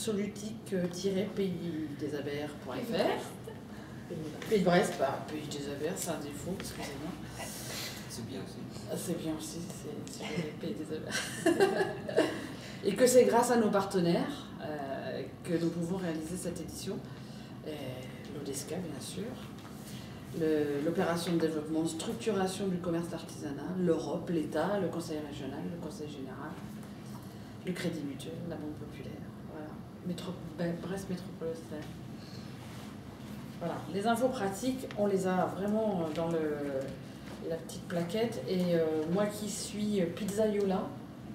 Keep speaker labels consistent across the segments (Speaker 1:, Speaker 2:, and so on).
Speaker 1: solutique-paysdesabers.fr. Pays de Brest, pas Pays des Abers, c'est un défaut, excusez-moi.
Speaker 2: C'est bien aussi.
Speaker 1: C'est bien aussi, c'est le Pays des Abers. Et que c'est grâce à nos partenaires que nous pouvons réaliser cette édition. L'ODESCA, bien sûr. L'opération de développement, structuration du commerce artisanal, l'Europe, l'État, le Conseil régional, le Conseil général, le Crédit Mutuel, la Banque populaire. Voilà. Brest Métropole Auxerre. Voilà. Les infos pratiques, on les a vraiment dans la petite plaquette. Et moi qui suis pizzaiola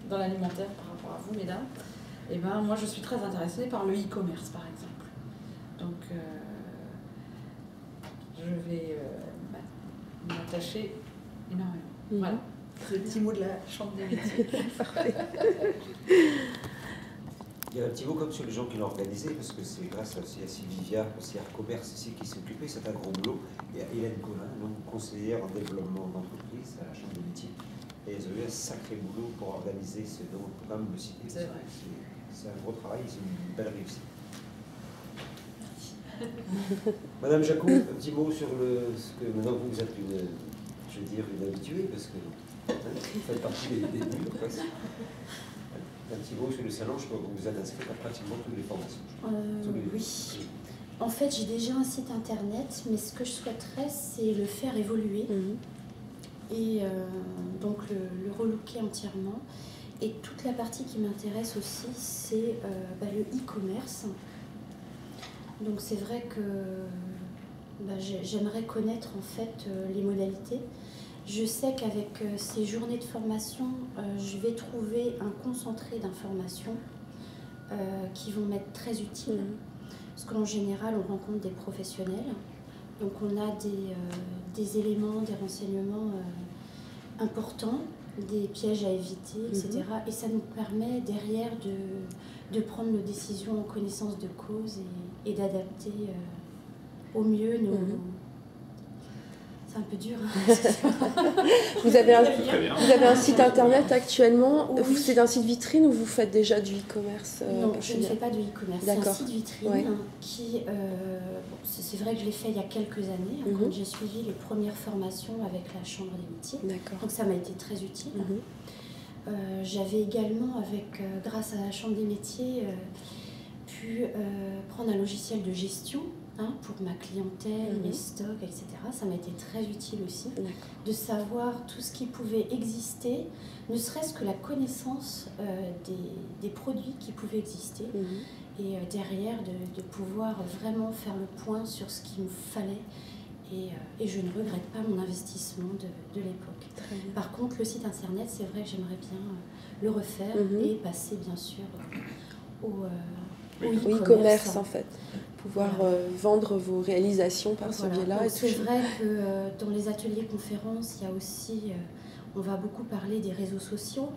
Speaker 1: dans l'alimentaire par rapport à vous, mesdames, et ben, moi je suis très intéressée par le e-commerce, par exemple. Donc, je vais m'attacher énormément. Voilà, c'est le petit mot de la chambre des métiers.
Speaker 2: Il y a un petit mot comme sur les gens qui l'ont organisé, parce que c'est grâce aussi à Sylvie Viard, conseillère commerce ici, qui s'est occupée, c'est un gros boulot. Et à Hélène Collin, donc conseillère en développement d'entreprise à la chambre des métiers. Et elles ont eu un sacré boulot pour organiser ce dont on peut quand même le citer.
Speaker 1: C'est vrai.
Speaker 2: C'est un gros travail, c'est une belle réussite. Madame Jacot, un petit mot sur ce que maintenant vous êtes une habituée, parce que vous faites partie des débuts, presque. Un petit mot sur le salon, je crois que vous êtes inscrit à pratiquement toutes les formations.
Speaker 3: Oui. En fait, j'ai déjà un site internet, mais ce que je souhaiterais, c'est le faire évoluer. Et donc le relooker entièrement. Et toute la partie qui m'intéresse aussi, c'est le e-commerce. Donc c'est vrai que j'aimerais connaître en fait les modalités. Je sais qu'avec ces journées de formation, je vais trouver un concentré d'informations qui vont m'être très utiles. Parce qu'en général, on rencontre des professionnels. Donc on a des éléments, des renseignements importants, des pièges à éviter, etc. Et ça nous permet derrière de prendre nos décisions en connaissance de cause et d'adapter au mieux nos... C'est un peu dur.
Speaker 4: Vous avez un site internet actuellement.
Speaker 3: Oui.
Speaker 4: C'est un site vitrine ou vous faites déjà du e-commerce
Speaker 3: Non, je ne fais pas de e-commerce. C'est un site vitrine qui... c'est vrai que je l'ai fait il y a quelques années, quand j'ai suivi les premières formations avec la Chambre des métiers. Donc ça m'a été très utile. J'avais également, grâce à la Chambre des métiers, pu prendre un logiciel de gestion pour ma clientèle, mes stocks, etc. Ça m'a été très utile aussi de savoir tout ce qui pouvait exister, ne serait-ce que la connaissance des produits qui pouvaient exister et derrière de pouvoir vraiment faire le point sur ce qu'il me fallait et je ne regrette pas mon investissement de l'époque. Par contre, le site internet, c'est vrai que j'aimerais bien le refaire et passer bien sûr au
Speaker 4: e-commerce en fait. Pouvoir vendre vos réalisations par ce biais-là.
Speaker 3: C'est vrai que dans les ateliers conférences, il y a aussi, on va beaucoup parler des réseaux sociaux.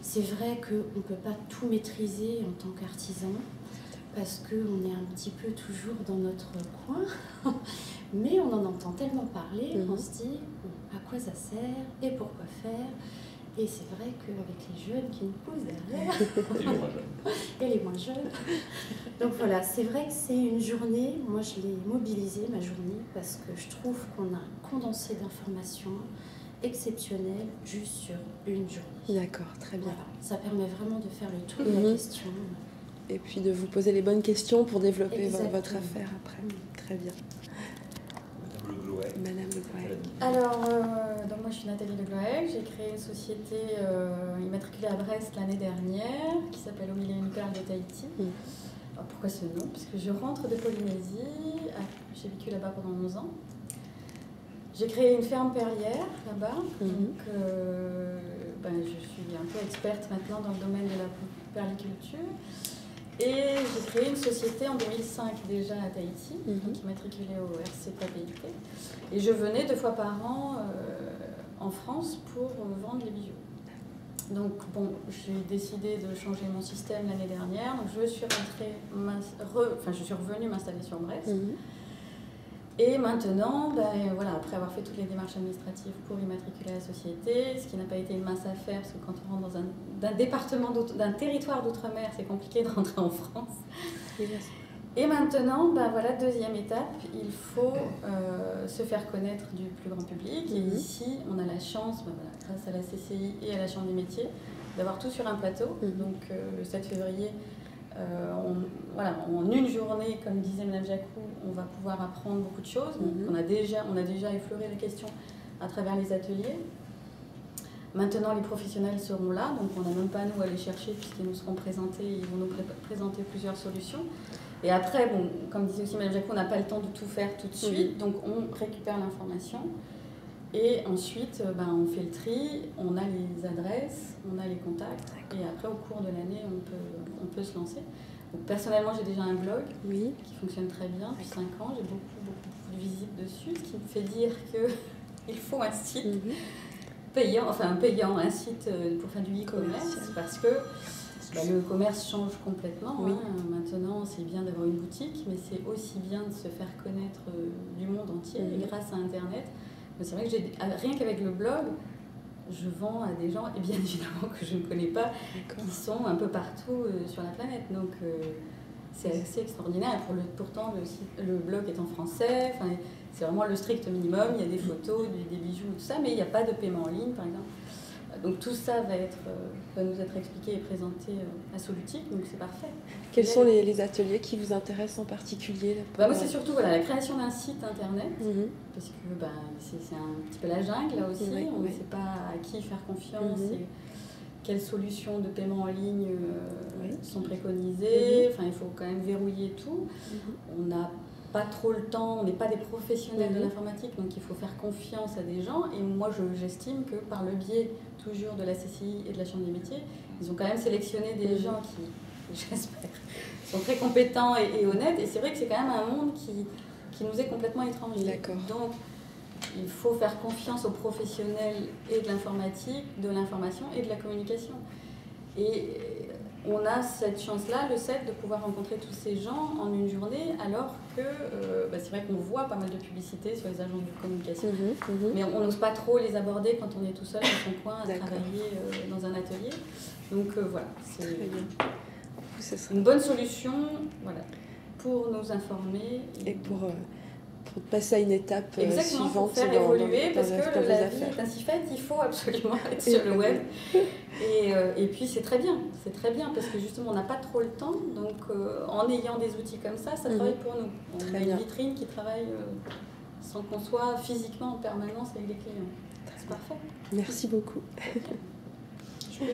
Speaker 3: C'est vrai qu'on ne peut pas tout maîtriser en tant qu'artisan, parce qu'on est un petit peu toujours dans notre coin, mais on en entend tellement parler qu'on se dit à quoi ça sert et pourquoi faire. Et c'est vrai qu'avec les jeunes qui nous poussent derrière, et les moins jeunes. Donc voilà, c'est vrai que c'est une journée, moi je l'ai mobilisée ma journée, parce que je trouve qu'on a un condensé d'informations exceptionnel juste sur une journée.
Speaker 4: D'accord, très bien.
Speaker 3: Voilà, ça permet vraiment de faire le tour de la question.
Speaker 4: Et puis de vous poser les bonnes questions pour développer votre affaire après. Très bien.
Speaker 2: Madame Le Gloël.
Speaker 5: Alors, donc moi je suis Nathalie Le Gloël, j'ai créé une société immatriculée à Brest l'année dernière qui s'appelle Au Mille et une Perles de Tahiti. Alors, pourquoi ce nom? Puisque je rentre de Polynésie, j'ai vécu là-bas pendant 11 ans. J'ai créé une ferme perlière là-bas, donc je suis un peu experte maintenant dans le domaine de la perliculture. Et j'ai créé une société en 2005 déjà à Tahiti, donc immatriculée au RCPABIT. Et je venais 2 fois par an en France pour vendre les bijoux. Donc bon, j'ai décidé de changer mon système l'année dernière. Donc je suis revenue m'installer sur Brest. Et maintenant, après avoir fait toutes les démarches administratives pour immatriculer la société, ce qui n'a pas été une mince affaire, parce que quand on rentre dans d'un territoire d'outre-mer, c'est compliqué de rentrer en France. Et maintenant, ben voilà, deuxième étape, il faut se faire connaître du plus grand public. Et ici, on a la chance, ben voilà, grâce à la CCI et à la Chambre des métiers, d'avoir tout sur un plateau. Donc le 7 février, en une journée, comme disait Mme Jacou, on va pouvoir apprendre beaucoup de choses. On a déjà effleuré la question à travers les ateliers. Maintenant, les professionnels seront là, donc on n'a même pas à nous aller chercher puisqu'ils nous seront présentés, ils vont nous présenter plusieurs solutions. Et après, bon, comme disait aussi Mme Jacou, on n'a pas le temps de tout faire tout de suite, donc on récupère l'information. Et ensuite, on fait le tri, on a les adresses, on a les contacts, et après, au cours de l'année, on peut se lancer. Donc, personnellement, j'ai déjà un blog qui fonctionne très bien depuis 5 ans. J'ai beaucoup de visites dessus, ce qui me fait dire qu'il faut un site payant, un site pour faire du e-commerce, parce que le commerce change complètement. Maintenant, c'est bien d'avoir une boutique, mais c'est aussi bien de se faire connaître du monde entier grâce à Internet. C'est vrai que rien qu'avec le blog, je vends à des gens, et bien évidemment que je ne connais pas, qui sont un peu partout sur la planète. Donc c'est assez extraordinaire. Pourtant, le blog est en français, c'est vraiment le strict minimum. Il y a des photos, des bijoux, tout ça, mais il n'y a pas de paiement en ligne, par exemple. Donc tout ça va nous être expliqué et présenté à Solutique, donc c'est parfait.
Speaker 4: Quels sont les ateliers qui vous intéressent en particulier
Speaker 5: Moi, c'est surtout la création d'un site internet, parce que c'est un petit peu la jungle là aussi, on ne sait pas à qui faire confiance et quelles solutions de paiement en ligne sont préconisées. Il faut quand même verrouiller tout. On n'a pas trop le temps, on n'est pas des professionnels de l'informatique, donc il faut faire confiance à des gens. Et moi, j'estime que par le biais toujours de la CCI et de la Chambre des métiers, ils ont quand même sélectionné des gens qui, j'espère, sont très compétents et honnêtes. Et c'est vrai que c'est quand même un monde qui nous est complètement étranger. Donc, il faut faire confiance aux professionnels et de l'informatique, de l'information et de la communication. Et on a cette chance-là, le 7, de pouvoir rencontrer tous ces gens en une journée, alors que c'est vrai qu'on voit pas mal de publicités sur les agences de communication, mais on n'ose pas trop les aborder quand on est tout seul dans son coin à travailler dans un atelier. Donc voilà, c'est une bonne solution pour nous informer.
Speaker 4: Et pour passer à une étape suivante
Speaker 5: pour faire évoluer, parce que la vie est ainsi faite, il faut absolument être sur le web. Et puis c'est très bien, parce que justement on n'a pas trop le temps, donc en ayant des outils comme ça travaille pour nous. On a une vitrine qui travaille sans qu'on soit physiquement en permanence avec les clients. C'est parfait.
Speaker 4: Merci beaucoup.